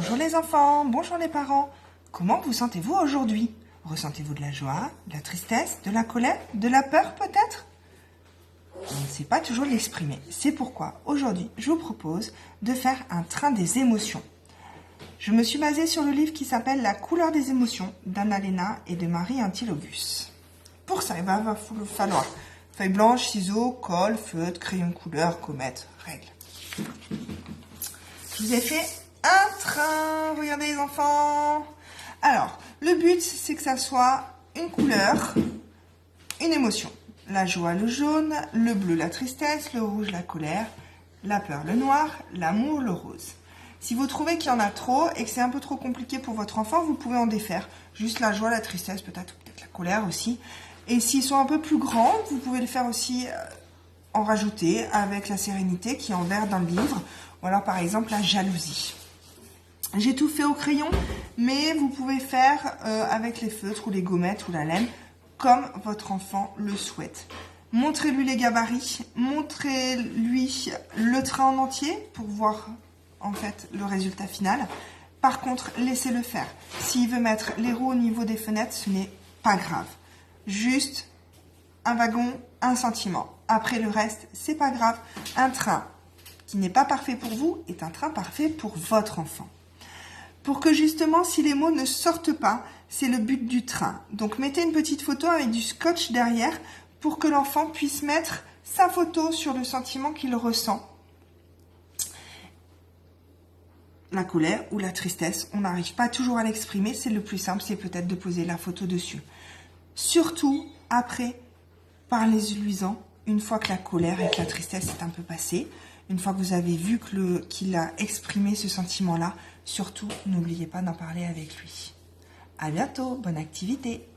Bonjour les enfants, bonjour les parents. Comment vous sentez-vous aujourd'hui? Ressentez-vous de la joie, de la tristesse, de la colère, de la peur peut-être? On ne sait pas toujours l'exprimer. C'est pourquoi aujourd'hui, je vous propose de faire un train des émotions. Je me suis basée sur le livre qui s'appelle La couleur des émotions d'Anna-Léna et de Marie Antilogus. Pour ça, il va falloir feuille blanche, ciseaux, colle, feutre, crayon de couleur, gommette, règle. Je vous ai fait un train. Regardez les enfants. Alors, le but, c'est que ça soit une couleur, une émotion. La joie, le jaune, le bleu, la tristesse, le rouge, la colère, la peur, le noir, l'amour, le rose. Si vous trouvez qu'il y en a trop et que c'est un peu trop compliqué pour votre enfant, vous pouvez en défaire. Juste la joie, la tristesse, peut-être la colère aussi. Et s'ils sont un peu plus grands, vous pouvez le faire aussi en rajouter avec la sérénité qui est en vert dans le livre. Ou alors par exemple la jalousie. J'ai tout fait au crayon, mais vous pouvez faire avec les feutres ou les gommettes ou la laine, comme votre enfant le souhaite. Montrez-lui les gabarits, montrez-lui le train en entier pour voir en fait le résultat final. Par contre, laissez-le faire. S'il veut mettre les roues au niveau des fenêtres, ce n'est pas grave. Juste un wagon, un sentiment. Après le reste, c'est pas grave. Un train qui n'est pas parfait pour vous est un train parfait pour votre enfant. Pour que justement, si les mots ne sortent pas, c'est le but du train. Donc mettez une petite photo avec du scotch derrière pour que l'enfant puisse mettre sa photo sur le sentiment qu'il ressent. La colère ou la tristesse, on n'arrive pas toujours à l'exprimer, c'est le plus simple, c'est peut-être de poser la photo dessus. Surtout, après, parlez-lui-en, une fois que la colère et que la tristesse est un peu passée, une fois que vous avez vu qu'il a exprimé ce sentiment-là, surtout, n'oubliez pas d'en parler avec lui. À bientôt, bonne activité!